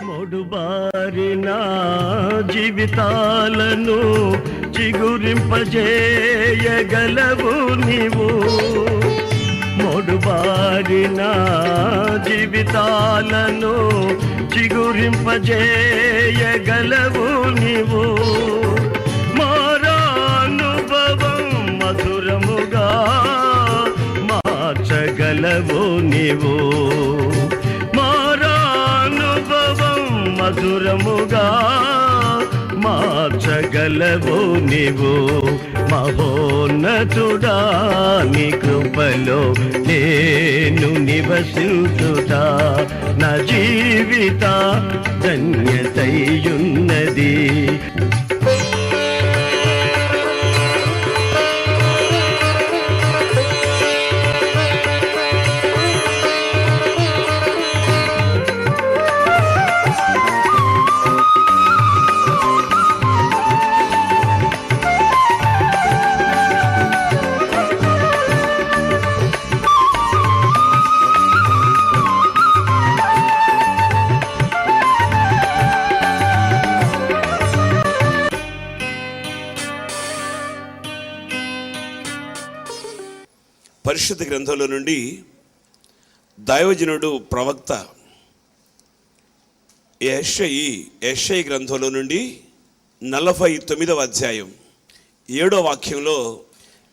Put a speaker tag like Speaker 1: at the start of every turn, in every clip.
Speaker 1: మొడుబారిన జీవితాలను చిగురింపజేయగలవు నీవు. మొడుబారిన జీవితాలను చిగురింపజేయగలవు నీవు. మారానుభవం మధురముగా మార్చగలవు నీవు. మారానుభవం మధురముగా మార్చగలవు నీవు. మహోన్నతుడా నీ కృపలో నేను నివసించుతా. నా జీవిత ధన్యతయున్నది.
Speaker 2: పరిశుద్ధ గ్రంథంలో నుండి దైవజనుడు ప్రవక్త యెషయి గ్రంథంలో నుండి 49వ అధ్యాయం 7వ వాక్యంలో,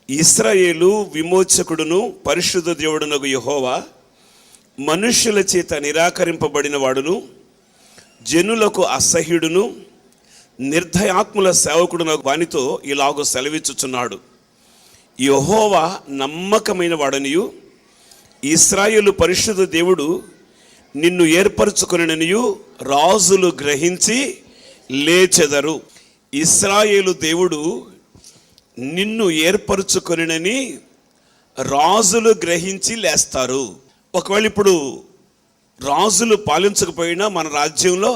Speaker 2: ఇశ్రాయేలు విమోచకుడును పరిశుద్ధ దేవుడునగు యెహోవా మనుష్యుల చేత నిరాకరింపబడిన వాడును జనులకు అసహ్యుడును నిర్దయాత్ముల సేవకుడునగు వానితో ఇలాగూ సెలవిచ్చుచున్నాడు. యెహోవా నమ్మకమైన వాడనియు ఇశ్రాయేలు పరిశుద్ధ దేవుడు నిన్ను ఏర్పరచుకొనిననియు రాజులు గ్రహించి లేచెదరు. ఇశ్రాయేలు దేవుడు నిన్ను ఏర్పరచుకొనినని రాజులు గ్రహించి లేస్తారు. ఒకవేళ ఇప్పుడు రాజులు పాలించకపోయినా మన రాజ్యంలో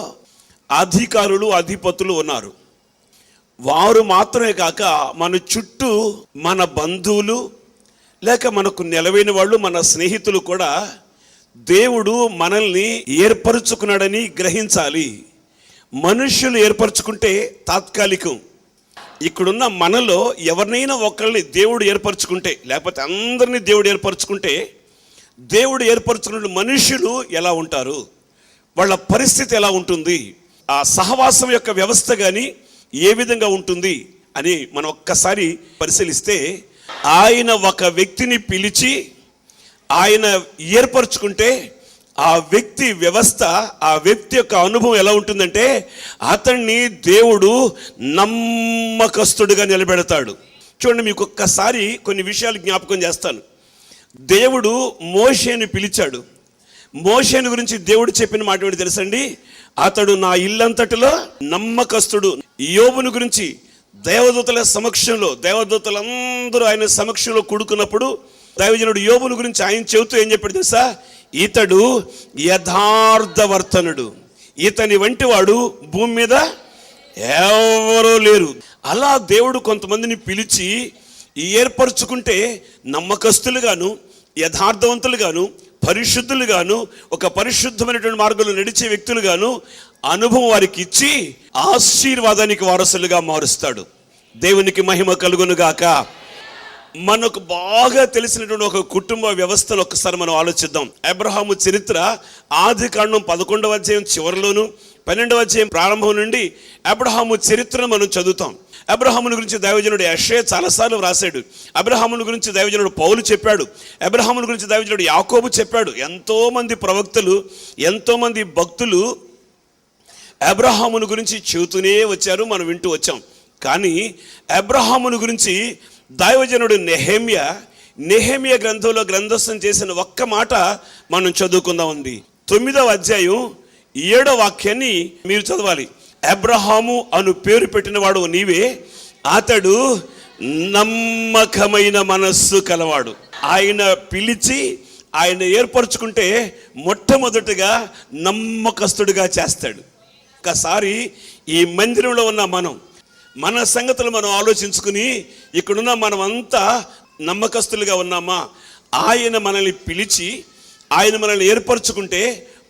Speaker 2: అధికారులు అధిపతులు ఉన్నారు. వారు మాత్రమే కాక మన చుట్టూ మన బంధువులు లేక మనకు నిలవైన వాళ్ళు, మన స్నేహితులు కూడా దేవుడు మనల్ని ఏర్పరచుకున్నాడని గ్రహించాలి. మనుష్యులు ఏర్పరచుకుంటే తాత్కాలికం. ఇక్కడున్న మనలో ఎవరినైనా ఒకరిని దేవుడు ఏర్పరచుకుంటే, లేకపోతే అందరినీ దేవుడు ఏర్పరచుకుంటే, దేవుడు ఏర్పరచుకున్న మనుష్యులు ఎలా ఉంటారు, వాళ్ళ పరిస్థితి ఎలా ఉంటుంది, ఆ సహవాసం యొక్క వ్యవస్థ కానీ ఏ విధంగా ఉంటుంది అని మనం ఒక్కసారి పరిశీలిస్తే, ఆయన ఒక వ్యక్తిని పిలిచి ఆయన ఏర్పరచుకుంటే ఆ వ్యక్తి వ్యవస్థ, ఆ వ్యక్తి యొక్క అనుభవం ఎలా ఉంటుందంటే, అతన్ని దేవుడు నమ్మకస్తుడిగా నిలబెడతాడు. చూడండి, మీకు ఒక్కసారి కొన్ని విషయాలు జ్ఞాపకం చేస్తాను. దేవుడు మోషేని పిలిచాడు. మోషేని గురించి దేవుడు చెప్పిన మాట ఏంటి తెలుసండి? అతడు నా ఇల్లంతటిలో నమ్మకస్తుడు. యోబుని గురించి దేవదూతల సమక్షంలో, దేవదూతలందరూ ఆయన సమక్షంలో కూడుకున్నప్పుడు దైవజనుడు యోబుని గురించి ఆయన చెబుతూ ఏం చెప్పాడు తెలుసా? ఇతడు యథార్థవర్తనుడు, ఇతని వంటి వాడు భూమి మీద ఎవరూ లేరు. అలా దేవుడు కొంతమందిని పిలిచి ఏర్పరచుకుంటే నమ్మకస్తులుగాను, యథార్థవంతులుగాను, పరిశుద్ధులుగాను, ఒక పరిశుద్ధమైనటువంటి మార్గంలో నడిచే వ్యక్తులుగాను అనుభవం వారికి ఇచ్చి ఆశీర్వాదానికి వారసులుగా మారుస్తాడు. దేవునికి మహిమ కలుగునుగాక. మనకు బాగా తెలిసినటువంటి ఒక కుటుంబ వ్యవస్థను ఒకసారి మనం ఆలోచిద్దాం. అబ్రహాము చరిత్ర ఆదికాండం 11వ అధ్యాయం చివరిలోను 12వ అధ్యాయం ప్రారంభం నుండి అబ్రహాము చరిత్రను మనం చదువుతాం. అబ్రహాముని గురించి దైవజనుడు యెషయా చాలాసార్లు వ్రాసాడు. అబ్రహాముని గురించి దైవజనుడు పౌలు చెప్పాడు. అబ్రహాముని గురించి దైవజనుడు యాకోబు చెప్పాడు. ఎంతోమంది ప్రవక్తలు, ఎంతోమంది భక్తులు అబ్రహాముని గురించి చెబుతూనే వచ్చారు, మనం వింటూ వచ్చాం. కానీ అబ్రహాముని గురించి దైవజనుడు నెహెమ్యా గ్రంథంలో గ్రంథస్థం చేసిన ఒక్క మాట మనం చదువుకుందాం ఉంది. 9వ అధ్యాయం 7వ వాక్యాన్ని మీరు చదవాలి. అబ్రహాము అను పేరు పెట్టినవాడు నీవే, అతడు నమ్మకమైన మనస్సు కలవాడు. ఆయన పిలిచి ఆయన ఏర్పరచుకుంటే మొట్టమొదటిగా నమ్మకస్తుడిగా చేస్తాడు. ఒకసారి ఈ మందిరంలో ఉన్న మనం మన సంగతులు మనం ఆలోచించుకుని ఇక్కడున్న మనమంతా నమ్మకస్తులుగా ఉన్నామా? ఆయన మనల్ని పిలిచి ఆయన మనల్ని ఏర్పరచుకుంటే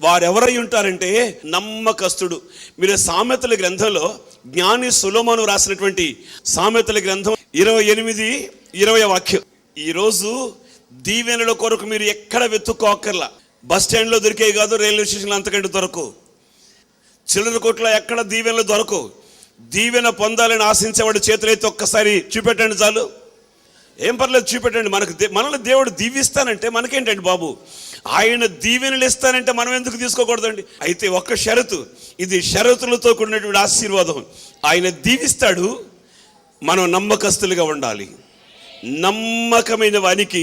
Speaker 2: వారెవరై ఉంటారంటే నమ్మకస్తుడు. మీరు సామెతల గ్రంథంలో జ్ఞాని సొలొమోను రాసినటువంటి సామెతల గ్రంథం 28:20 వాక్యం. ఈరోజు దీవెనల కొరకు మీరు ఎక్కడ వెతుక్కోకర్లా. బస్ స్టాండ్లో దొరికే కాదు, రైల్వే స్టేషన్లో అంతకంటే దొరకవు, చిల్లర కొట్లో ఎక్కడ దీవెనలు దొరకవు. దీవెన పొందాలని ఆశించేవాడు చేతులైతే ఒక్కసారి చూపెట్టండి చాలు. ఏం పర్లేదు చూపెట్టండి. మనల్ని దేవుడు దీవిస్తానంటే మనకేంటండి బాబు, ఆయన దీవెనలు ఇస్తానంటే మనం ఎందుకు తీసుకోకూడదండి? అయితే ఒక్క షరతు, ఇది షరతులతో కూడినటువంటి ఆశీర్వాదం. ఆయన దీవిస్తాడు, మనం నమ్మకస్తులుగా ఉండాలి. నమ్మకమైన వానికి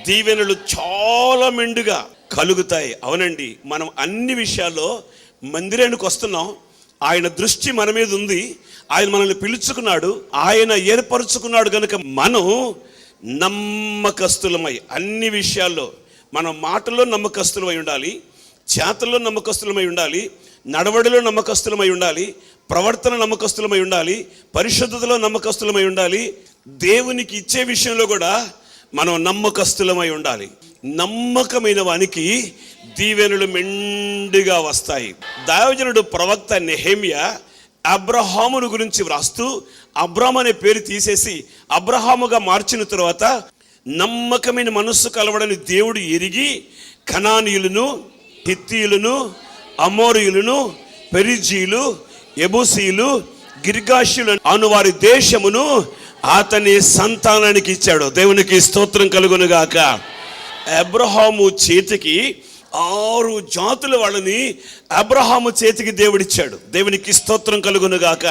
Speaker 2: దీవెనలు చాలా మెండుగా కలుగుతాయి. అవునండి, మనం అన్ని విషయాల్లో మందిరానికి వస్తున్నాం, ఆయన దృష్టి మన మీద ఉంది, ఆయన మనల్ని పిలుచుకున్నాడు, ఆయన ఏర్పరచుకున్నాడు కనుక మనం నమ్మకస్తులమై అన్ని విషయాల్లో, మనం మాటల్లో నమ్మకస్తులమై ఉండాలి, చేతల్లో నమ్మకస్తులమై ఉండాలి, నడవడిలో నమ్మకస్తులమై ఉండాలి, ప్రవర్తన నమ్మకస్తులమై ఉండాలి, పరిశుద్ధతలో నమ్మకస్తులమై ఉండాలి, దేవునికి ఇచ్చే విషయంలో కూడా మనం నమ్మకస్తులమై ఉండాలి. నమ్మకమైన వానికి దీవెనలు మెండుగా వస్తాయి. దైవజనుడు ప్రవక్త నెహెమ్యా అబ్రహామును గురించి వ్రాస్తూ అబ్రామ్ అనే పేరు తీసేసి అబ్రహాముగా మార్చిన తరువాత నమ్మకమైన మనస్సు కలవడని దేవుడు ఎరిగి కనానీయులను, హిత్తీయులను, అమోరీయులను, పెరిజీలు, ఎబూసీలు, గిర్గాషులు అను వారి దేశమును అతని సంతానానికి ఇచ్చాడు. దేవునికి స్తోత్రం కలుగునుగాక. అబ్రహాము చేతికి 6 జాతుల వాళ్ళని అబ్రహాము చేతికి దేవుడిచ్చాడు. దేవునికి స్తోత్రం కలుగునుగాక.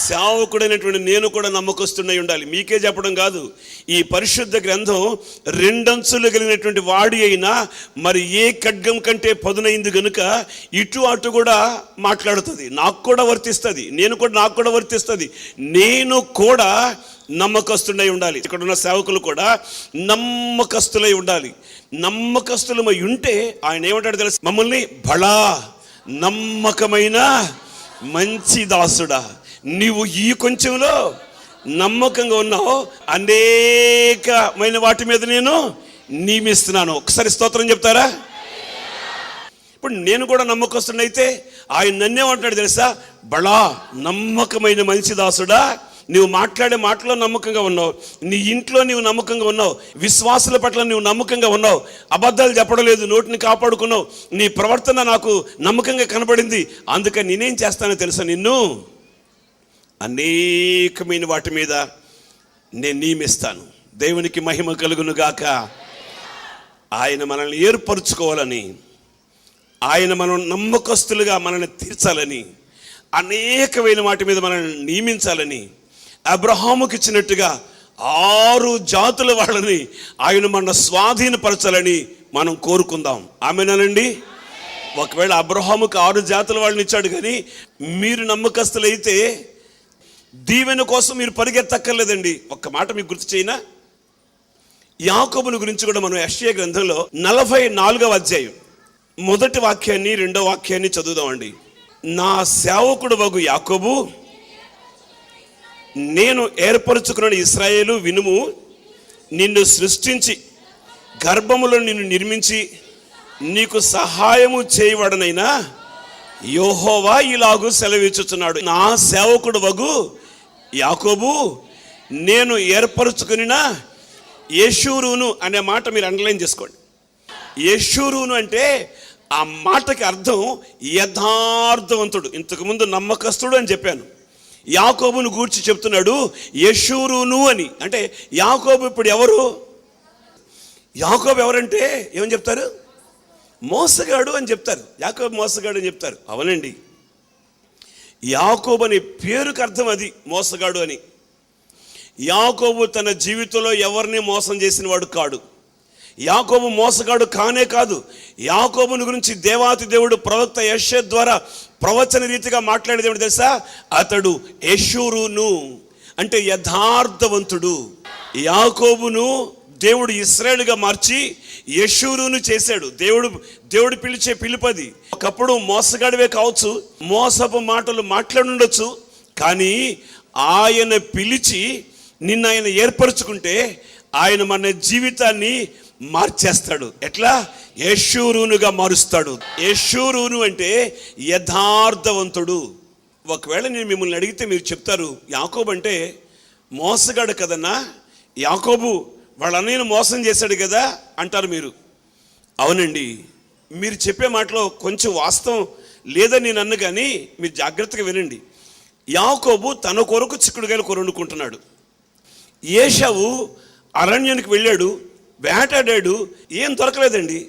Speaker 2: సేవకుడైనటువంటి నేను కూడా నమ్మకస్తున్నై ఉండాలి. మీకే చెప్పడం కాదు, ఈ పరిశుద్ధ గ్రంథం 2 అంచులు కలిగినటువంటి వాడి అయినా మరి ఏ ఖడ్గం కంటే పదునైంది గనుక ఇటు అటు కూడా మాట్లాడుతుంది. నాకు కూడా వర్తిస్తుంది, నాకు కూడా వర్తిస్తుంది. నేను కూడా నమ్మకస్తుడై ఉండాలి. ఇక్కడ ఉన్న సేవకులు కూడా నమ్మకస్తులై ఉండాలి. నమ్మకస్తులమై ఉంటే ఆయన ఏమంటాడు తెలుసు? మమ్మల్ని బలా నమ్మకమైన మంచి దాసుడా, నీవు ఈ కొంచెంలో నమ్మకంగా ఉన్నావు, అనేకమైన వాటి మీద నేను నియమిస్తున్నాను. ఒకసారి స్తోత్రం చెప్తారా? ఇప్పుడు నేను కూడా నమ్మకస్తున్నైతే ఆయన నన్నేమంటాడు తెలుసా? బలా నమ్మకమైన మంచి దాసుడా, నువ్వు మాట్లాడే మాటలో నమ్మకంగా ఉన్నావు, నీ ఇంట్లో నీవు నమ్మకంగా ఉన్నావు, విశ్వాసుల పట్ల నువ్వు నమ్మకంగా ఉన్నావు, అబద్ధాలు చెప్పడం లేదు, నోటిని కాపాడుకున్నావు, నీ ప్రవర్తన నాకు నమ్మకంగా కనబడింది, అందుకని నేనేం చేస్తానో తెలుసా? నిన్ను అనేకమైన వాటి మీద నేను నియమిస్తాను. దేవునికి మహిమ కలుగును గాక. ఆయన మనల్ని ఏర్పరచుకోవాలని, ఆయన మనం నమ్మకస్తులుగా మనల్ని తీర్చాలని, అనేకమైన వాటి మీద మనల్ని నియమించాలని, అబ్రహాముకి ఇచ్చినట్టుగా 6 జాతుల వాళ్ళని ఆయన మన స్వాధీనపరచాలని మనం కోరుకుందాం. ఆమేనండి. ఒకవేళ అబ్రహాముకి 6 జాతుల వాళ్ళని ఇచ్చాడు, కానీ మీరు నమ్మకస్తులైతే దీవెన కోసం మీరు పరిగెత్తక్కర్లేదండి. ఒక్క మాట మీకు గుర్తు చేయనా? యాకోబుని గురించి కూడా మనం యెషయా గ్రంథంలో 44వ అధ్యాయం 1వ వాక్యాన్ని 2వ వాక్యాన్ని చదువుదామండి. నా సేవకుడు వగు యాకోబు, నేను ఏర్పరచుకున్న ఇశ్రాయేలు వినుము, నిన్ను సృష్టించి గర్భములో నిన్ను నిర్మించి నీకు సహాయము చేయవడనైనా యెహోవా ఇలాగు సెలవిచ్చుచున్నాడు. నా సేవకుడు వగు యాకోబు, నేను ఏర్పరచుకున్న యెషూరును అనే మాట మీరు అండర్లైన్ చేసుకోండి. యెషూరును అంటే ఆ మాటకి అర్థం యథార్థవంతుడు. ఇంతకుముందు నమ్మకస్తుడు అని చెప్పాను. యాకోబును గూర్చి చెప్తున్నాడు యెషూరును అని. అంటే యాకోబు ఇప్పుడు ఎవరు? యాకోబు ఎవరంటే ఏమని చెప్తారు? మోసగాడు అని చెప్తారు. యాకోబు మోసగాడు అని చెప్తారు. అవునండి, యాకోబు అనే పేరుకి అర్థం అది, మోసగాడు అని. యాకోబు తన జీవితంలో ఎవరిని మోసం చేసిన వాడు కాడు. యాకోబు మోసగాడు కానే కాదు. యాకోబుని గురించి దేవాతి దేవుడు ప్రవక్త యెషయా ద్వారా ప్రవచన రీతిగా మాట్లాడేది ఏమిటి తెలుసా? అతడు యెషూరును అంటే యథార్థవంతుడు. యాకోబును దేవుడు ఇశ్రాయేలుగా మార్చి యెషూరును చేశాడు. దేవుడు పిలిచే పిలుపది. ఒకప్పుడు మోసగాడివే కావచ్చు, మోసపు మాటలు మాట్లాడుండొచ్చు, కానీ ఆయన పిలిచి నిన్ను ఆయన ఏర్పరచుకుంటే ఆయన మన జీవితాన్ని మార్చేస్తాడు. ఎట్లా? యెషూరూనుగా మారుస్తాడు. యెషూరూను అంటే యథార్థవంతుడు. ఒకవేళ నేను మిమ్మల్ని అడిగితే మీరు చెప్తారు, యాకోబు అంటే మోసగాడు కదన్నా, యాకోబు వాళ్ళ అన్నయ్యను మోసం చేశాడు కదా అంటారు మీరు. అవునండి, మీరు చెప్పే మాటలో కొంచెం వాస్తవం లేదని నేను అన్ను, కానీ మీరు జాగ్రత్తగా వినండి. యాకోబు తన కొరకు చిక్కుడుగాయలు కొనుక్కుంటున్నాడు. ఏశావు అరణ్యానికి వెళ్ళాడు, వేటాడాడు, ఏం దొరకలేదండి.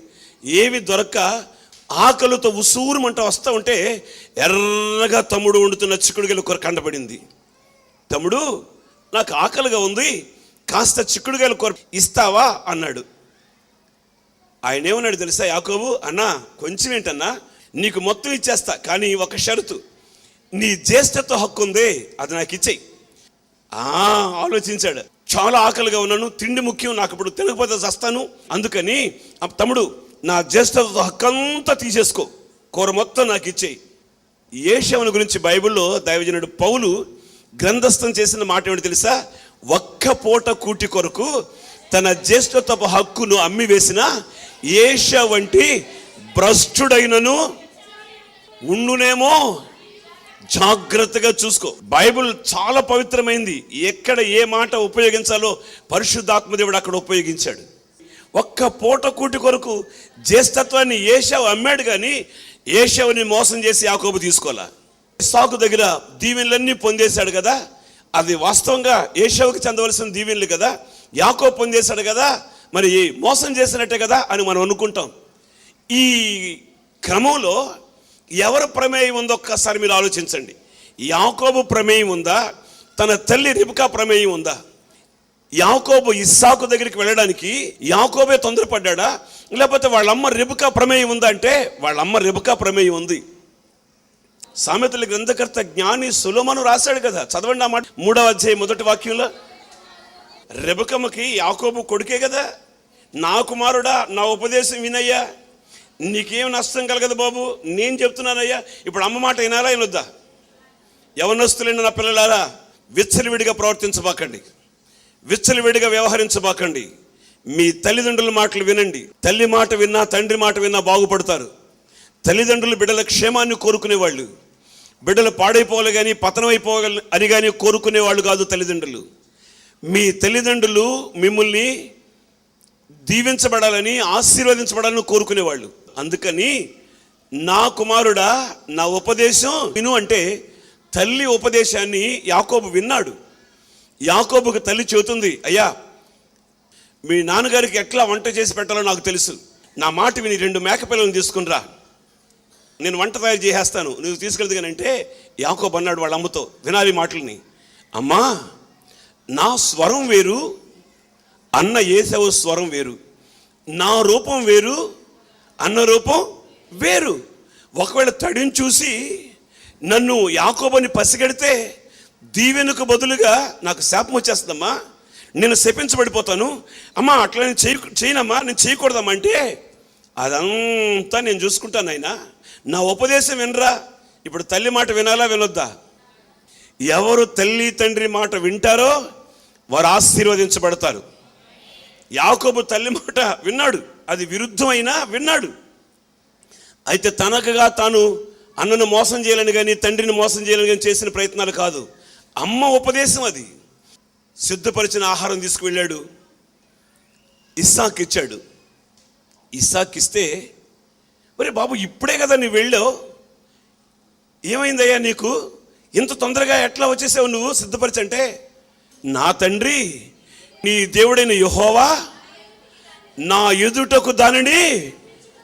Speaker 2: ఏవి దొరక్క ఆకలితో ఉసూరుమంట వస్తూ ఉంటే ఎర్రగా తమ్ముడు వండుతున్న చిక్కుడుగాయలు కూర కండపడింది. తమ్ముడు, నాకు ఆకలిగా ఉంది, కాస్త చిక్కుడుగాయలు కూర ఇస్తావా అన్నాడు. ఆయన ఏమన్నాడు తెలుసా యాకోబు? అన్నా కొంచెం ఏంటన్నా, నీకు మొత్తం ఇచ్చేస్తా, కానీ ఒక షరతు, నీ జ్యేష్ఠత్వ హక్కు ఉంది, అది నాకు ఇచ్చేయి. ఆలోచించాడు. చాలా ఆకలిగా ఉన్నాను, తిండి ముఖ్యం, నాకు ఇప్పుడు తినకపోతే చస్తాను, అందుకని తమ్ముడు నా జ్యేష్ఠత్వ హక్కు అంతా తీసేసుకో, కూర మొత్తం నాకు ఇచ్చేయి. ఏశావుని గురించి బైబిల్లో దైవజనుడు పౌలు గ్రంథస్థం చేసిన మాట ఏమిటి తెలుసా? ఒక్క పూట కూటి కొరకు తన జ్యేష్ఠత్వపు హక్కును అమ్మి వేసిన ఏశావు వంటి భ్రష్టుడైనను ఉండునేమో, జాగ్రత్తగా చూసుకో. బైబిల్ చాలా పవిత్రమైంది. ఎక్కడ ఏ మాట ఉపయోగించాలో పరిశుద్ధాత్మ దేవుడు అక్కడ ఉపయోగించాడు. ఒక్క పూట కూటి కొరకు జ్యేష్ఠత్వాన్ని ఏశావు అమ్మాడు, కానీ ఏశావుని మోసం చేసి యాకోబు తీసుకోవాలా. ఇస్సాకు దగ్గర దీవెనలన్నీ పొందేశాడు కదా, అది వాస్తవంగా ఏశావుకి చెందవలసిన దీవెనలు కదా, యాకోబు పొందేశాడు కదా, మరి మోసం చేసినట్టే కదా అని మనం అనుకుంటాం. ఈ క్రమంలో ఎవరు ప్రమేయం ఉందో ఒక్కసారి మీరు ఆలోచించండి. యాకోబు ప్రమేయం ఉందా? తన తల్లి రిబ్కా ప్రమేయం ఉందా? యాకోబు ఇస్సాకు దగ్గరికి వెళ్ళడానికి యాకోబే తొందరపడ్డా, లేకపోతే వాళ్ళమ్మ రిబ్కా ప్రమేయం ఉందా అంటే వాళ్ళమ్మ రిబ్కా ప్రమేయం ఉంది. సామెతల గ్రంథకర్త జ్ఞాని సొలొమోను రాశాడు కదా, చదవండి ఆ మాట, 3వ అధ్యాయం 1వ వాక్యంలో. రెబెక్కమ్మకి యాకోబు కొడుకే కదా, నా కుమారుడా నా ఉపదేశం వినయ్యా, నీకేం నష్టం కలగదు బాబు, నేను చెప్తున్నానయ్యా. ఇప్పుడు అమ్మ మాట వినాలా వినొద్దా? యవనస్తులైన నా పిల్లలారా, విచ్చలవిడిగా ప్రవర్తించబాకండి, విచ్చలవిడిగా వ్యవహరించబాకండి. మీ తల్లిదండ్రుల మాటలు వినండి. తల్లి మాట విన్నా తండ్రి మాట విన్నా బాగుపడతారు. తల్లిదండ్రులు బిడ్డల క్షేమాన్ని కోరుకునేవాళ్ళు, బిడ్డలు పాడైపోవాలి కానీ పతనం అయిపోవాలి అని కానీ కోరుకునేవాళ్ళు కాదు తల్లిదండ్రులు. మీ తల్లిదండ్రులు మిమ్మల్ని దీవించబడాలని ఆశీర్వదించబడాలని కోరుకునేవాళ్ళు. అందుకని నా కుమారుడా నా ఉపదేశం విను అంటే తల్లి ఉపదేశాన్ని యాకోబు విన్నాడు. యాకోబుకి తల్లి చెబుతుంది, అయ్యా మీ నాన్నగారికి ఎట్లా వంట చేసి పెట్టాలో నాకు తెలుసు, నా మాట విని 2 మేకపిల్లలను తీసుకునిరా, నేను వంట తయారు చేసేస్తాను, నువ్వు తీసుకెళ్దు కానీ అంటే యాకోబు అన్నాడు వాళ్ళ అమ్మతో, వినాలి మాటల్ని, అమ్మా నా స్వరం వేరు, అన్న ఏశావు స్వరం వేరు, నా రూపం వేరు, అన్న రూపం వేరు. ఒకవేళ తడిని చూసి నన్ను యాకోబుని పసిగడితే దీవెనకు బదులుగా నాకు శాపం వచ్చేస్తుందమ్మా, నేను శపించబడిపోతాను, అమ్మా అట్లా నేను చేయనమ్మా, నేను చేయకూడదమ్మా అంటే అదంతా నేను చూసుకుంటాను ఆయన, నా ఉపదేశం వినరా. ఇప్పుడు తల్లి మాట వినాలా వినొద్దా? ఎవరు తల్లి తండ్రి మాట వింటారో వారు ఆశీర్వదించబడతారు. యాకోబు తల్లి మాట విన్నాడు, అది విరుద్ధమైనా విన్నాడు. అయితే తనకుగా తాను అన్నను మోసం చేయాలని కానీ తండ్రిని మోసం చేయాలని కానీ చేసిన ప్రయత్నాలు కాదు, అమ్మ ఉపదేశం అది. సిద్ధపరిచిన ఆహారం తీసుకువెళ్ళాడు, ఇస్సాకు ఇచ్చాడు. ఇస్సాకు ఇస్తే, మరి బాబు ఇప్పుడే కదా నువ్వు వెళ్ళావు, ఏమైందయ్యా నీకు, ఇంత తొందరగా ఎట్లా వచ్చేసావు నువ్వు సిద్ధపరచంటే, నా తండ్రి నీ దేవుడైన యెహోవా నా ఎదుటకు దానిని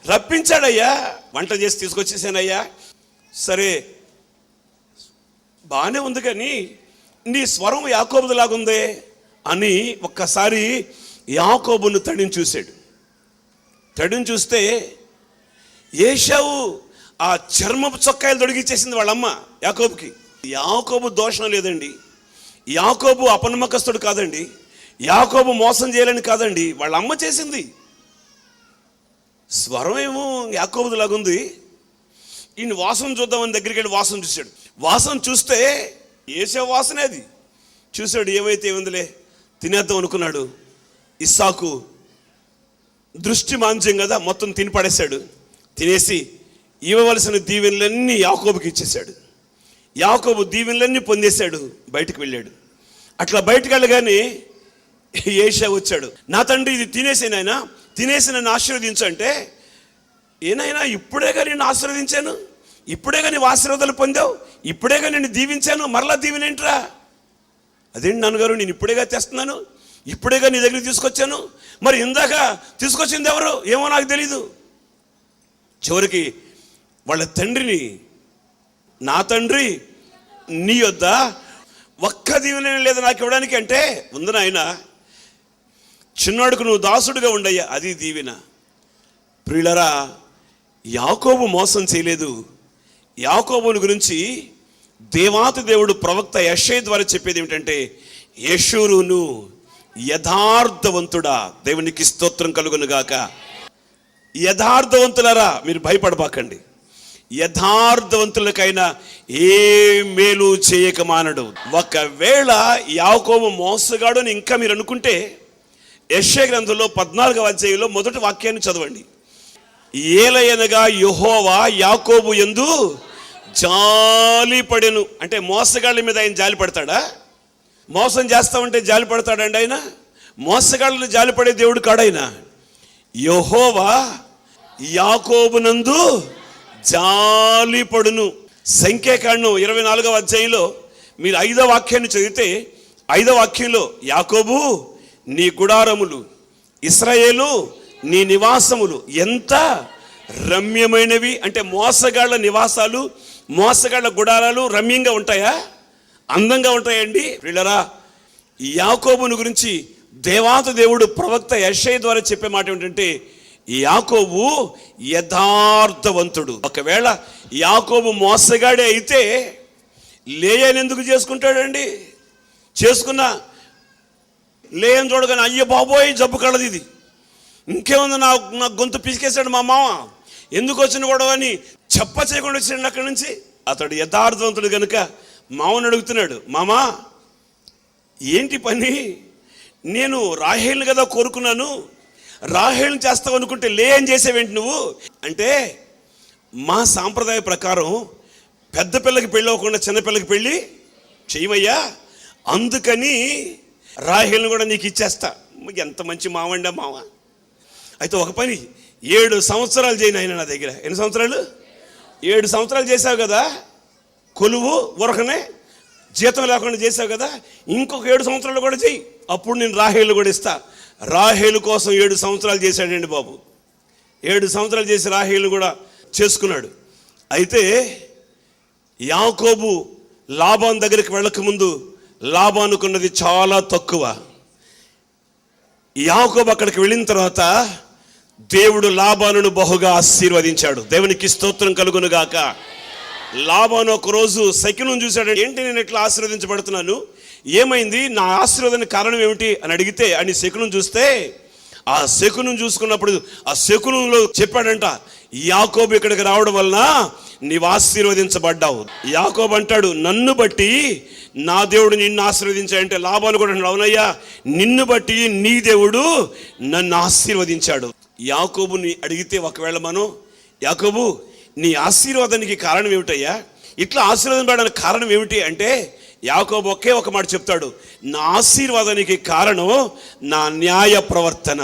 Speaker 2: రప్పించాడయ్యా, వంట చేసి తీసుకొచ్చేసానయ్యా. సరే బాగానే ఉంది, కానీ నీ స్వరం యాకోబులాగుందే అని ఒక్కసారి యాకోబును తడిని చూశాడు. తడిని చూస్తే ఏశావు ఆ చర్మపు చొక్కాయలు తొడిగిచ్చేసింది వాళ్ళమ్మ యాకోబుకి. యాకోబు దోషం లేదండి, యాకోబు అపనమ్మకస్తుడు కాదండి, యాకోబు మోసం చేయాలని కాదండి, వాళ్ళ అమ్మ చేసింది. స్వరం ఏమో యాకోబులాగుంది. ఈయన వాసన చూద్దామని దగ్గరికి వెళ్ళి వాసన చూశాడు. వాసన చూస్తే ఏసే వాసనే అది. చూశాడు, ఏమైతే ఏముందిలే తినేద్దాం అనుకున్నాడు. ఇస్సాకు దృష్టి మాంద్యం కదా, మొత్తం తిని పడేశాడు. తినేసి ఇవ్వవలసిన దీవెనలన్నీ యాకోబుకి ఇచ్చేశాడు. యాకోబు దీవెనలన్నీ పొందేశాడు, బయటకు వెళ్ళాడు. అట్లా బయటకు వెళ్ళగానే ఏషా వచ్చాడు. నా తండ్రి ఇది తినేసేనాయనా, తినేసి నన్ను ఆశీర్వదించు అంటే, ఏనాయనా ఇప్పుడేగా నిన్ను ఆశీర్వదించాను, ఇప్పుడేగా నీవు ఆశీర్వాదాలు పొందావు, ఇప్పుడేగా నిన్ను దీవించాను, మరలా దీవెనేంట్రా? అదేంటి నాన్నగారు, నేను ఇప్పుడేగా తెస్తున్నాను, ఇప్పుడేగా నీ దగ్గరికి తీసుకొచ్చాను, మరి ఇందాక తీసుకొచ్చింది ఎవరు ఏమో నాకు తెలీదు. చివరికి వాళ్ళ తండ్రిని, నా తండ్రి నీ యొద్ద ఒక్క దీవెన లేదు నాకు ఇవ్వడానికి అంటే, ఉంది నాయన, చిన్నాడుకు నువ్వు దాసుడుగా ఉండయ్యా, అది దీవెన. ప్రియులరా, యాకోబు మోసం చేయలేదు. యాకోబుని గురించి దేవాతి దేవుడు ప్రవక్త యెషయా ద్వారా చెప్పేది ఏమిటంటే, యెషూరును యథార్థవంతుడా. దేవునికి స్తోత్రం కలుగును గాక. యథార్థవంతులరా, మీరు భయపడబాకండి. యథార్థవంతులకైనా ఏ మేలు చేయక మానడు. ఒకవేళ యాకోబు మోసగాడు అని ఇంకా మీరు అనుకుంటే, యెషయా గ్రంథంలో 14వ అధ్యాయంలో మొదటి వాక్యాన్ని చదవండి. ఏలయనగా యెహోవా యాకోబు యందు జాలి పడెను. అంటే మోసగాళ్ళ మీద ఆయన జాలి పడతాడా? మోసం చేస్తామంటే జాలి పడతాడండి ఆయన? మోసగాళ్ళని జాలి పడే దేవుడు కాడైనా. యెహోవా యాకోబునందు జాలి పడును. సంఖ్యాకాండం 24వ అధ్యాయంలో మీరు 5వ వాక్యాన్ని చదివితే, 5వ వాక్యంలో యాకోబు నీ గుడారములు, ఇశ్రాయేలు నీ నివాసములు ఎంత రమ్యమైనవి. అంటే మోసగాళ్ళ నివాసాలు, మోసగాళ్ళ గుడారాలు రమ్యంగా ఉంటాయా? అందంగా ఉంటాయండి. వీళ్ళరా, యాకోబుని గురించి దేవాతి దేవుడు ప్రవక్త యెషయా ద్వారా చెప్పే మాట ఏమిటంటే, యాకోబు యథార్థవంతుడు. ఒకవేళ యాకోబు మోసగాడే అయితే లేయని ఎందుకు చేసుకుంటాడండి? చేసుకున్నా లేయని చూడగానే అయ్య బాబోయ్ జబ్బు కలది, ఇది ఇంకేముంది, నా గొంతు పిసికేశాడు మా మామ, ఎందుకు వచ్చిన గొడవ అని చెప్ప చేయకుండా వచ్చాడు అక్కడి నుంచి. అతడు యథార్థవంతుడు కనుక మామని అడుగుతున్నాడు, మామా ఏంటి పని, నేను రాహేల్ని కదా కోరుకున్నాను, రాహేల్ని చేస్తావు అనుకుంటే లే అని చేసేవేంటి నువ్వు అంటే, మా సాంప్రదాయ ప్రకారం పెద్ద పిల్లకి పెళ్ళి అవ్వకుండా చిన్నపిల్లకి పెళ్ళి చేయమయ్యా, అందుకని రాహేల్ని కూడా నీకు ఇచ్చేస్తా. ఎంత మంచి మావండా మావ. అయితే ఒక పని, 7 సంవత్సరాలు చేయను ఆయన నా దగ్గర. ఎన్ని సంవత్సరాలు? 7 సంవత్సరాలు చేసావు కదా, కొలువు ఉరకనే జీతం లేకుండా చేసావు కదా, ఇంకొక 7 సంవత్సరాలు కూడా చెయ్యి, అప్పుడు నేను రాహేలు కూడా ఇస్తా. రాహేలు కోసం 7 సంవత్సరాలు చేశాడండి బాబు. 7 సంవత్సరాలు చేసి రాహేలు కూడా చేసుకున్నాడు. అయితే యాకోబు లాబాను దగ్గరికి వెళ్ళకముందు లాబానుకున్నది చాలా తక్కువ. యాకోబు అక్కడికి వెళ్ళిన తర్వాత దేవుడు లాబానును బహుగా ఆశీర్వదించాడు. దేవునికి స్తోత్రం కలుగును గాక. లాబాను ఒక రోజు శకునం చూశాడు. ఏంటి నేను ఇట్లా ఆశీర్వదించబడుతున్నాను, ఏమైంది, నా ఆశీర్వాదానికి కారణం ఏమిటి అని అడిగితే, అని శకునం చూస్తే, ఆ శకునం చూసుకున్నప్పుడు ఆ శకునంలో చెప్పాడంట, యాకోబు ఇక్కడికి రావడం వలన నీవు ఆశీర్వదించబడ్డావు. యాకోబు అంటాడు, నన్ను బట్టి నా దేవుడు నిన్ను ఆశీర్వదించాడంటే, లాబాను కూడా అంటాడు, అవునయ్యా నిన్ను బట్టి నీ దేవుడు నన్ను ఆశీర్వదించాడు. యాకోబుని అడిగితే ఒకవేళ మనం, యాకోబు నీ ఆశీర్వాదానికి కారణం ఏమిటయ్యా, ఇట్లా ఆశీర్వాదం పడడానికి కారణం ఏమిటి అంటే, యాకోబు ఒకే ఒక మాట చెప్తాడు, నా ఆశీర్వాదానికి కారణం నా న్యాయ ప్రవర్తన.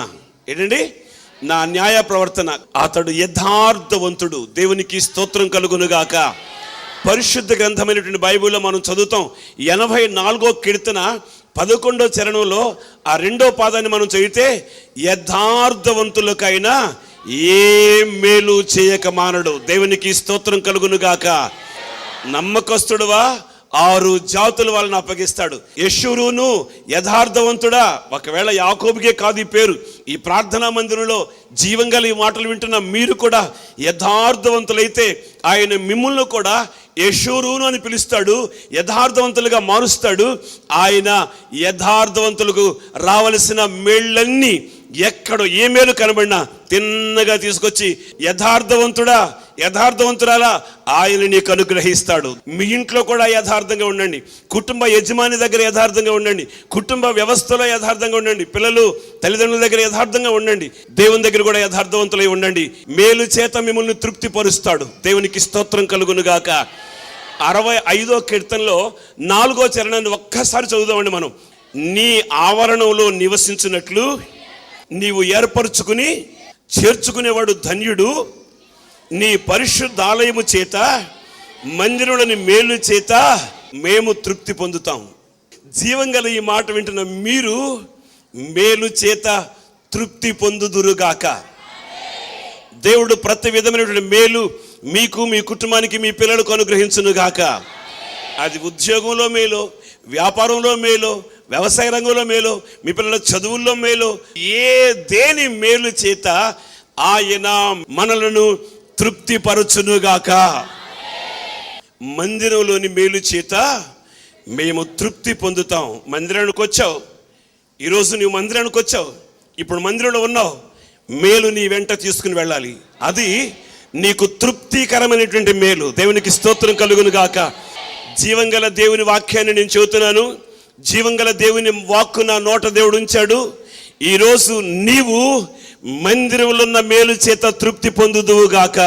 Speaker 2: ఏంటండి? నా న్యాయ ప్రవర్తన. అతడు యథార్థవంతుడు. దేవునికి స్తోత్రం కలుగునుగాక. పరిశుద్ధ గ్రంథమైనటువంటి బైబిల్లో మనం చదువుతాం, 84వ కీర్తన 11వ చరణంలో ఆ 2వ పాదాన్ని మనం చదివితే, యథార్థవంతులకైనా ఏ మేలు చేయక మానడు. దేవునికి స్తోత్రం కలుగునుగాక. నమ్మకస్తుడువా 6 జాతుల వాళ్ళని అప్పగిస్తాడు. యెషూరును యథార్థవంతుడా. ఒకవేళ యాకోబుకే కాదు ఈ పేరు, ఈ ప్రార్థనా మందిరంలో జీవంగల ఈ మాటలు వింటున్న మీరు కూడా యథార్థవంతులైతే ఆయన మిమ్మల్ని కూడా యెషూరును అని పిలుస్తాడు, యథార్థవంతులుగా మారుస్తాడు. ఆయన యథార్థవంతులకు రావలసిన మేళ్ళన్నీ ఎక్కడో ఏ మేలు కనబడినా తిన్నగా తీసుకొచ్చి యథార్థవంతుడా యథార్థవంతురాలా ఆయన నీకు అనుగ్రహిస్తాడు. మీ ఇంట్లో కూడా యథార్థంగా ఉండండి, కుటుంబ యజమాని దగ్గర యథార్థంగా ఉండండి, కుటుంబ వ్యవస్థలో యథార్థంగా ఉండండి, పిల్లలు తల్లిదండ్రుల దగ్గర యథార్థంగా ఉండండి, దేవుని దగ్గర కూడా యథార్థవంతులై ఉండండి. మేలు చేత మిమ్మల్ని తృప్తిపరుస్తాడు. దేవునికి స్తోత్రం కలుగును గాక. 65వ కీర్తనలో 4వ చరణాన్ని ఒక్కసారి చదువుదామండి మనం. నీ ఆవరణంలో నివసించినట్లు నీవు ఏర్పరచుకుని చేర్చుకునేవాడు ధన్యుడు. నీ పరిశుద్ధాలయము చేత మందిరంలోని మేలు చేత మేము తృప్తి పొందుతాం. జీవం గల ఈ మాట వింటున్న మీరు మేలు చేత తృప్తి పొందుదురుగాక. దేవుడు ప్రతి విధమైనటువంటి మేలు మీకు, మీ కుటుంబానికి, మీ పిల్లలకు అనుగ్రహించునుగాక. అది ఉద్యోగంలో మేలో, వ్యాపారంలో మేలో, వ్యవసాయ రంగంలో మేలో, మీ పిల్లల చదువుల్లో మేలో, దేని మేలు చేత ఆయన మనలను తృప్తిపరచునుగాక. మందిరంలోని మేలు చేత మేము తృప్తి పొందుతాం. మందిరానికి వచ్చావు, ఈరోజు నువ్వు మందిరానికి వచ్చావు, ఇప్పుడు మందిరంలో ఉన్నావు, మేలు నీ వెంట తీసుకుని వెళ్ళాలి. అది నీకు తృప్తికరమైనటువంటి మేలు. దేవునికి స్తోత్రం కలుగును గాక. జీవంగల దేవుని వాక్యాన్ని నేను చెబుతున్నాను. జీవంగల దేవుని వాక్కు నా నోట దేవుడు ఉంచాడు. ఈరోజు నీవు మందిరంలో ఉన్న మేలు చేత తృప్తి పొందుదువు గాక.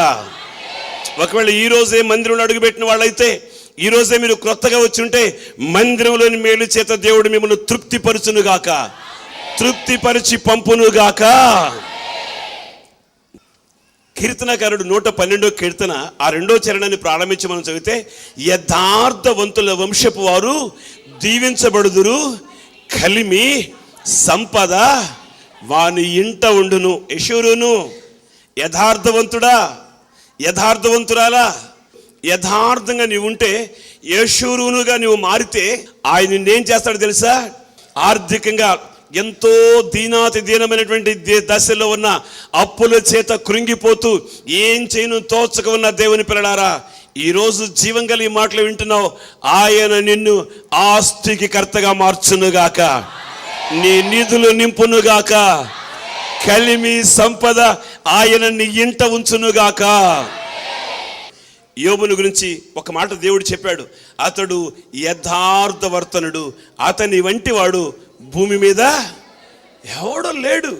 Speaker 2: ఒకవేళ ఈ రోజే మందిరంలో అడుగుపెట్టిన వాళ్ళైతే, ఈ రోజే మీరు క్రొత్తగా వచ్చి ఉంటే, మందిరంలోని మేలు చేత దేవుడు మిమ్మల్ని తృప్తిపరచును గాక, తృప్తిపరిచి పంపును గాక. కీర్తనకారుడు 112వ కీర్తన 2వ చరణాన్ని ప్రారంభించి మనం చదివితే, యథార్థవంతుల వంశపు వారు దీవించబడుదురు, కలిమి సంపద వాని ఇంట ఉండును. యెషూరును యథార్థవంతుడా, యథార్థవంతురాలా, యథార్థంగా నీవు ఉంటే, యెషూరునుగా నీవు మారితే ఆయన నిన్నేం చేస్తాడో తెలుసా? ఆర్థికంగా ఎంతో దీనాతి దీనమైనటువంటి దశలో ఉన్న, అప్పుల చేత కృంగిపోతూ ఏం చేయను తోచక ఉన్న దేవుని పిల్లలారా, ఈరోజు జీవం కలిగి మాటలు వింటున్నావు. ఆయన నిన్ను ఆస్తికి కర్తగా మార్చునుగాక, నీ నిధులు నింపునుగాక, కలిమి సంపద ఆయన నీ ఇంట ఉంచునుగాక. యోబుని గురించి ఒక మాట దేవుడు చెప్పాడు, అతడు యథార్థవర్తనుడు, అతని వంటి వాడు భూమి మీద ఎవడో లేడు.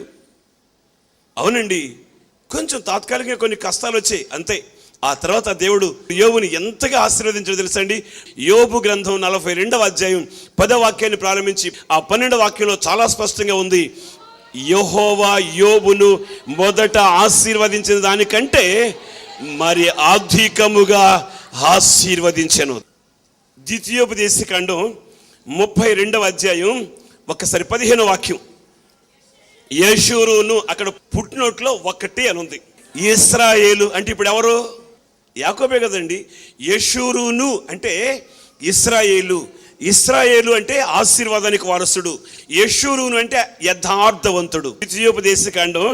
Speaker 2: అవునండి, కొంచెం తాత్కాలికంగా కొన్ని కష్టాలు వచ్చాయి అంతే. ఆ తర్వాత దేవుడు యోబుని ఎంతగా ఆశీర్వదించాడో తెలుసండి. యోబు గ్రంథం 42వ అధ్యాయం 10వ వాక్యాన్ని ప్రారంభించి ఆ 12వ వాక్యంలో చాలా స్పష్టంగా ఉంది, యెహోవా యోబును మొదట ఆశీర్వదించిన దానికంటే మరి అధికముగా ఆశీర్వదించెను. ద్వితీయోపదేశకాండం 32వ అధ్యాయం ఒకసారి 15వ వాక్యం. యెషూరును అక్కడ పుట్టినోట్లో ఒకటి అని ఉంది. ఇశ్రాయేలు అంటే ఇప్పుడు ఎవరు? యాకోబే కదండి. యెషూరును అంటే ఇశ్రాయేలు, ఇశ్రాయేలు అంటే ఆశీర్వాదానికి వారసుడు, యెషూరును అంటే యథార్థవంతుడు. ద్వితీయోపదేశకాండం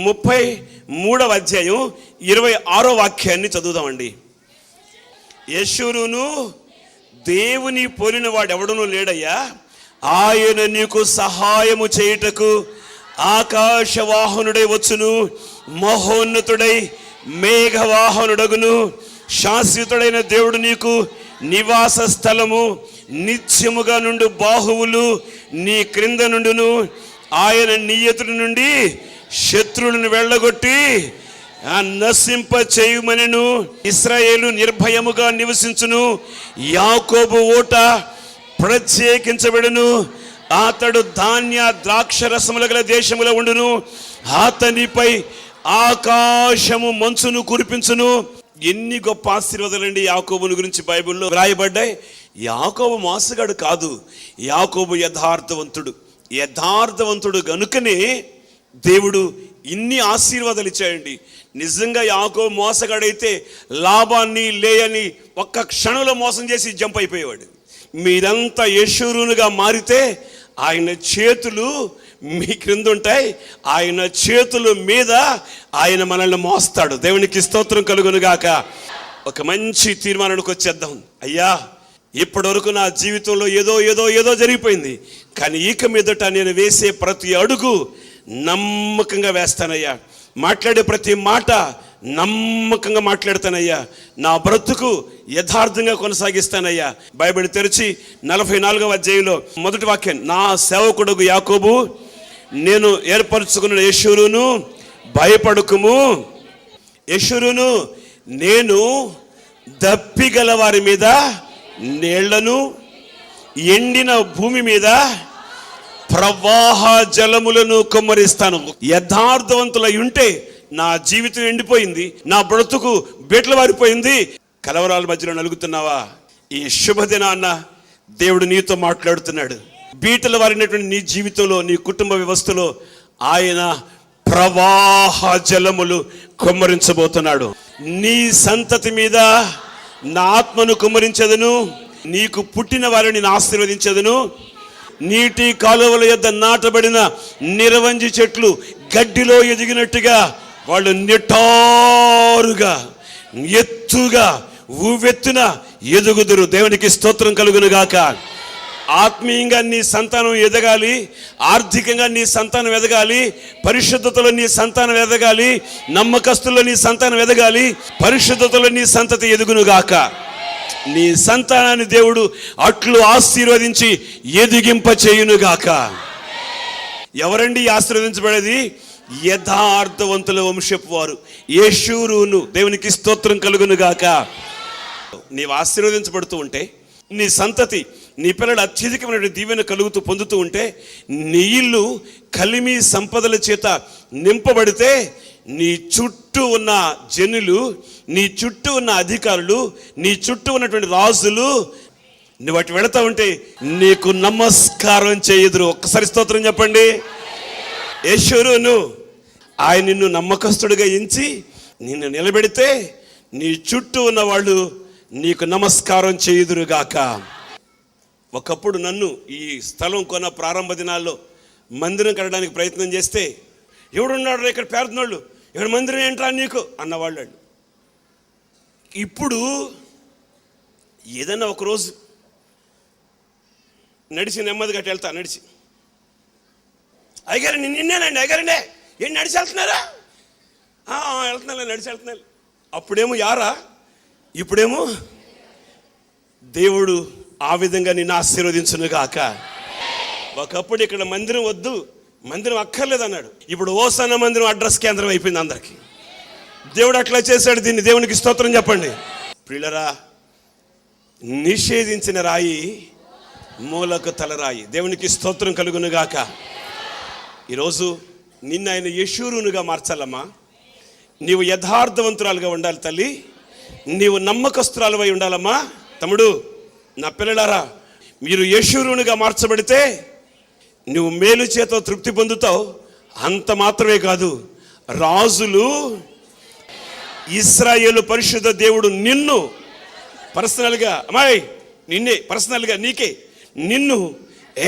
Speaker 2: 33వ అధ్యాయం 26వ వాక్యాన్ని చదువుదామండి. యెషూరును దేవుని పోలిన వాడు ఎవడనూ లేడయ్యా, ఆయన నీకు సహాయము చేయుటకు ఆకాశవాహనుడై వచ్చును, మహోన్నతుడై మేఘవాహనుడగును, శాశ్వతుడైన దేవుడు నీకు నివాస స్థలము, నిత్యముగా నుండి బాహువులు నీ క్రింద నుండును, ఆయన నీ ఎదుటి నుండి శత్రువులను వెళ్ళగొట్టి నశింప చేయుమనెను. ఇశ్రాయేలు నిర్భయముగా నివసించును, యాకోబు ఓట ప్రత్యేకించబడును, అతడు ధాన్య ద్రాక్ష రసముల గల దేశములో ఉండును, అతనిపై ఆకాశము మంచును కురిపించును. ఎన్ని గొప్ప ఆశీర్వాదాలండి యాకోబుని గురించి బైబిల్లో వ్రాయబడ్డాయి. యాకోబు మోసగాడు కాదు, యాకోబు యథార్థవంతుడు. యథార్థవంతుడు గనుకనే దేవుడు ఇన్ని ఆశీర్వాదాలు ఇచ్చాయండి. నిజంగా యాకోబు మోసగాడైతే లాభాన్ని లేయని ఒక్క క్షణంలో మోసం చేసి జంప్ అయిపోయేవాడు. మీరంతా యెషూరునుగా మారితే ఆయన చేతులు మీ క్రింద ఉంటాయి, ఆయన చేతుల మీద ఆయన మనల్ని మోస్తాడు. దేవునికి స్తోత్రం కలుగునుగాక. ఒక మంచి తీర్మానానికి వచ్చేద్దాం. అయ్యా, ఇప్పటి వరకు నా జీవితంలో ఏదో ఏదో ఏదో జరిగిపోయింది, కానీ ఇక మీదట నేను వేసే ప్రతి అడుగు నమ్మకంగా వేస్తానయ్యా. మాట్లాడే ప్రతి మాట నమ్మకంగా మాట్లాడతానయ్యా. నా బ్రతుకు యథార్థంగా కొనసాగిస్తానయ్యా. బైబిల్ తెరిచి 44వ అధ్యాయంలో మొదటి వాక్యం, నా సేవకుడుగు యాకోబు, నేను ఏర్పరచుకున్న యెషూరును భయపడకుము. యెషూరును, నేను దప్పిగల వారి మీద నీళ్లను, ఎండిన భూమి మీద ప్రవాహ జలములను కుమ్మరిస్తాను. యథార్థవంతులై ఉంటే నా జీవితం ఎండిపోయింది, నా బ్రతుకు బీటలు వారిపోయింది. కలవరాల మధ్యలో నలుగుతున్నావా? ఈ శుభదినాన్న దేవుడు నీతో మాట్లాడుతున్నాడు. బీటలు వారినటువంటి నీ జీవితంలో, నీ కుటుంబ వ్యవస్థలో ఆయన ప్రవాహ జలములు కుమ్మరించబోతున్నాడు. నీ సంతతి మీద నా ఆత్మను కుమ్మరించదును, నీకు పుట్టిన వారిని నేను ఆశీర్వదించదును. నీటి కాలువల యొద్ద నాటబడిన నిరవంజి చెట్లు గడ్డిలో ఎదిగినట్టుగా వాళ్ళు నిటారుగా, ఎత్తుగా, ఊవెత్తున ఎదుగుదురు. దేవునికి స్తోత్రం కలుగును గాక. ఆత్మీయంగా నీ సంతానం ఎదగాలి, ఆర్థికంగా నీ సంతానం ఎదగాలి, పరిశుద్ధతలో నీ సంతానం ఎదగాలి, నమ్మకస్తుల్లో నీ సంతానం ఎదగాలి, పరిశుద్ధతలో నీ సంతతి ఎదుగునుగాక. నీ సంతానాన్ని దేవుడు అట్లు ఆశీర్వదించి ఎదిగింప చేయునుగాక. ఎవరండి ఆశీర్వదించబడేది? యథార్థవంతుల వంశపు వారు, యెషూరును. దేవునికి స్తోత్రం కలుగునుగాక. నీవు ఆశీర్వదించబడుతూ ఉంటే, నీ సంతతి, నీ పిల్లలు అత్యధికమైన దీవెన కలుగుతూ పొందుతూ ఉంటే, నీ ఇల్లు కలిమి సంపదల చేత నింపబడితే, నీ చుట్టూ ఉన్న జనులు, నీ చుట్టూ ఉన్న అధికారులు, నీ చుట్టూ ఉన్నటువంటి రాజులు నువ్వు అటు వెళతా ఉంటే నీకు నమస్కారం చేయదురు. ఒక్కసారి స్తోత్రం చెప్పండి. యెషూరును, ఆయన నిన్ను నమ్మకస్తుడిగా ఎంచి నిన్ను నిలబెడితే నీ చుట్టూ ఉన్న వాళ్ళు నీకు నమస్కారం చేయుదురుగాక. ఒకప్పుడు నన్ను ఈ స్థలం కొన్న ప్రారంభ దినాల్లో మందిరం కట్టడానికి ప్రయత్నం చేస్తే, ఎవడున్నాడు ఇక్కడ పేరుతున్నాళ్ళు, ఇక్కడ మందిరం ఏంట్రా నీకు అన్నవాళ్ళు. ఇప్పుడు ఏదన్నా ఒకరోజు నడిచి నెమ్మదిగా వెళ్తా, నడిచి, అయ్యగారు నిన్నేనండి, అయ్యగారండే ఏంటి నడిచి వెళ్తున్నారా? వెళ్తున్నా, నడిచి వెళ్తున్నాను. అప్పుడేమో యారా, ఇప్పుడేమో దేవుడు ఆ విధంగా నిన్ను ఆశీర్వదించునుగాక. ఒకప్పుడు ఇక్కడ మందిరం వద్దు, మందిరం అక్కర్లేదు అన్నాడు. ఇప్పుడు ఓసాన మందిరం అడ్రస్ కేంద్రం అయిపోయింది అందరికి. దేవుడు అట్లా చేశాడు దీన్ని. దేవునికి స్తోత్రం చెప్పండి. ప్రియులరా, నిషేధించిన రాయి మూలకు తలరాయి. దేవునికి స్తోత్రం కలుగునుగాక. ఈరోజు నిన్న ఆయన యెషూరునుగా మార్చాలమ్మా. నీవు యథార్థవంతురాలుగా ఉండాలి తల్లి, నీవు నమ్మకస్తురాలువై ఉండాలమ్మా. తమ్ముడు, నా పిల్లలారా, మీరు యెషూరునుగా మార్చబడితే నువ్వు మేలు చేత తృప్తి పొందుతావు. అంత మాత్రమే కాదు, రాజులు, ఇశ్రాయేలు పరిశుద్ధ దేవుడు నిన్ను పర్సనల్గా, అమ్మాయి నిన్నే పర్సనల్గా నీకే నిన్ను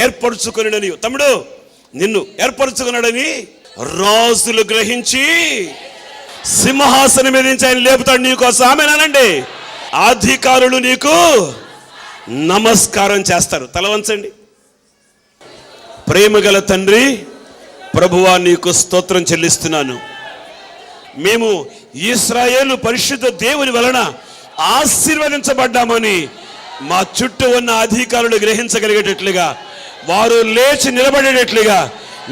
Speaker 2: ఏర్పరచుకున్నాడని, తమ్ముడు నిన్ను ఏర్పరచుకున్నాడని రాజులు గ్రహించి సింహాసనం మీద నుంచి ఆయన లేపుతాడు నీకోసం. ఆమేనండి. అధికారులు నీకు నమస్కారం చేస్తారు. తల వంచండి. ప్రేమగల తండ్రి, ప్రభువా నీకు స్తోత్రం చెల్లిస్తున్నాను. మేము ఇశ్రాయేలు పరిశుద్ధ దేవుని వలన ఆశీర్వదించబడ్డామని మా చుట్టూ ఉన్న అధికారులు గ్రహించగలిగేటట్లుగా, వారు లేచి నిలబడేటట్లుగా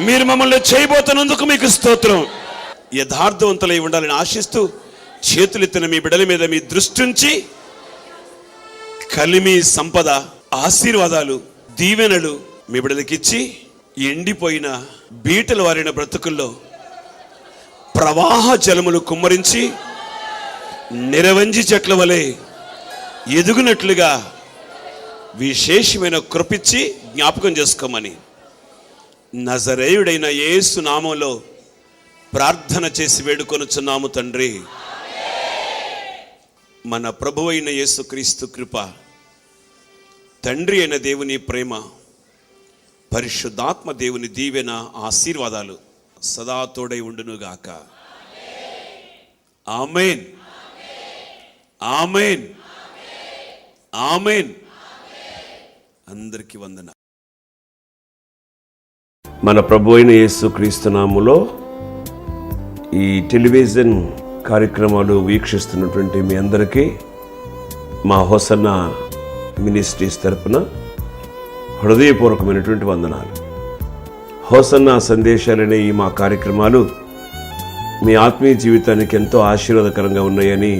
Speaker 2: మీరు మమ్మల్ని చేయబోతున్నందుకు మీకు స్తోత్రం. యథార్థవంతులై ఉండాలని ఆశిస్తూ చేతులెత్తిన మీ బిడ్డల మీద మీ దృష్టి ఉంచి కలిమి సంపద, ఆశీర్వాదాలు, దీవెనలు మీ బిడ్డలకిచ్చి ఎండిపోయిన బీటలు వారిన బ్రతుకుల్లో ప్రవాహ జలములు కుమ్మరించి నిరవంజి చెట్ల వలె ఎదుగునట్లుగా విశేషమైన కృపిచ్చి జ్ఞాపకం చేసుకోమని నజరేయుడైన యేసు నామంలో ప్రార్థన చేసి వేడుకొనుచున్నాము తండ్రి. మన ప్రభువైన యేసుక్రీస్తు కృప, తండ్రి అయిన దేవుని ప్రేమ, పరిశుద్ధాత్మ దేవుని దీవెన, ఆశీర్వాదాలు సదా తోడై ఉండునుగాక. ఆమేన్, ఆమేన్, ఆమేన్. అందరికీ వందన. మన ప్రభు అయిన యేసు క్రీస్తు నామములో ఈ టెలివిజన్ కార్యక్రమాలు వీక్షిస్తున్నటువంటి మీ అందరికీ మా హోసన్న మినిస్ట్రీస్ తరపున హృదయపూర్వకమైనటువంటి వందనాలు. హోసన్న సందేశాలనే ఈ మా కార్యక్రమాలు మీ ఆత్మీయ జీవితానికి ఎంతో ఆశీర్వాదకరంగా ఉన్నాయని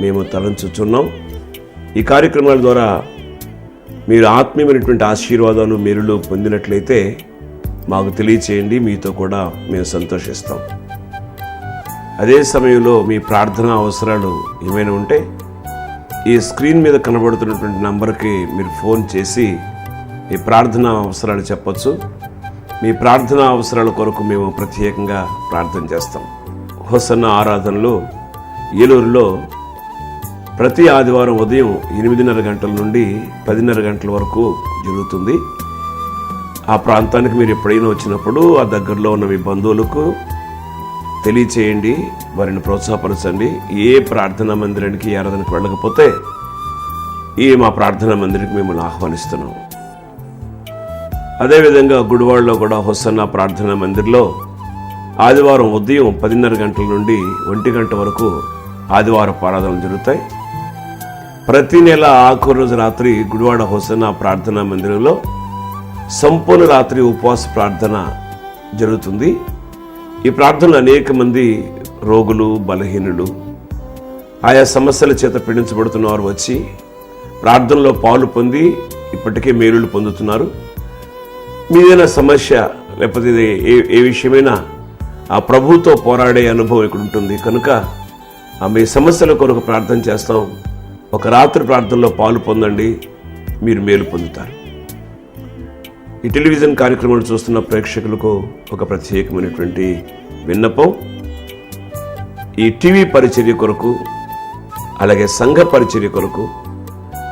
Speaker 2: మేము తలంచుచున్నాం. ఈ కార్యక్రమాల ద్వారా మీరు ఆత్మీయమైనటువంటి ఆశీర్వాదాలు మేలులు పొందినట్లయితే మాకు తెలియచేయండి, మీతో కూడా మేము సంతోషిస్తాం. అదే సమయంలో మీ ప్రార్థనా అవసరాలు ఏమైనా ఉంటే ఈ స్క్రీన్ మీద కనబడుతున్నటువంటి నంబర్కి మీరు ఫోన్ చేసి మీ ప్రార్థనా అవసరాలు చెప్పొచ్చు. మీ ప్రార్థనా అవసరాల కొరకు మేము ప్రత్యేకంగా ప్రార్థన చేస్తాం. హోసన్న ఆరాధనలో ఏలూరులో ప్రతి ఆదివారం ఉదయం 8:30 గంటల నుండి 10:30 గంటల వరకు జరుగుతుంది. ఆ ప్రాంతానికి మీరు ఎప్పుడైనా వచ్చినప్పుడు ఆ దగ్గరలో ఉన్న మీ బంధువులకు తెలియచేయండి, వారిని ప్రోత్సాహపరచండి. ఏ ప్రార్థనా మందిరానికి ఆరాధనకు వెళ్ళకపోతే మా ప్రార్థనా మందిరానికి మిమ్మల్ని ఆహ్వానిస్తున్నాం. అదేవిధంగా గుడివాడలో కూడా హోసన్న ప్రార్థనా మందిర్లో ఆదివారం ఉదయం 10:30 గంటల నుండి 1 గంట వరకు ఆదివారం ఆరాధనలు జరుగుతాయి. ప్రతి నెల ఆఖరి రోజు రాత్రి గుడివాడ హోసన్న ప్రార్థనా మందిరంలో సంపూర్ణ రాత్రి ఉపవాస ప్రార్థన జరుగుతుంది. ఈ ప్రార్థనలు అనేక మంది రోగులు, బలహీనులు, ఆయా సమస్యల చేత పీడించబడుతున్న వారు వచ్చి ప్రార్థనలో పాలు పొంది ఇప్పటికే మేలులు పొందుతున్నారు. మీదైనా సమస్య లేకపోతే ఏ విషయమైనా ఆ ప్రభువుతో పోరాడే అనుభవం ఇక్కడ ఉంటుంది కనుక మీ సమస్యల కొరకు ప్రార్థన చేస్తాం. ఒక రాత్రి ప్రార్థనలో పాలు పొందండి, మీరు మేలు పొందుతారు. ఈ టెలివిజన్ కార్యక్రమాలు చూస్తున్న ప్రేక్షకులకు ఒక ప్రత్యేకమైనటువంటి విన్నపం. ఈ టీవీ పరిచర్య కొరకు అలాగే సంఘ పరిచర్య కొరకు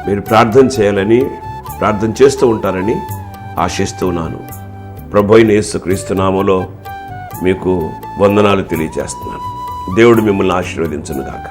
Speaker 2: మీరు ప్రార్థన చేయాలని, ప్రార్థన చేస్తూ ఉంటారని ఆశిస్తూ ఉన్నాను. ప్రభు అయిన యేసుక్రీస్తు నామములో మీకు వందనాలు తెలియజేస్తున్నాను. దేవుడు మిమ్మల్ని ఆశీర్వదించును గాక.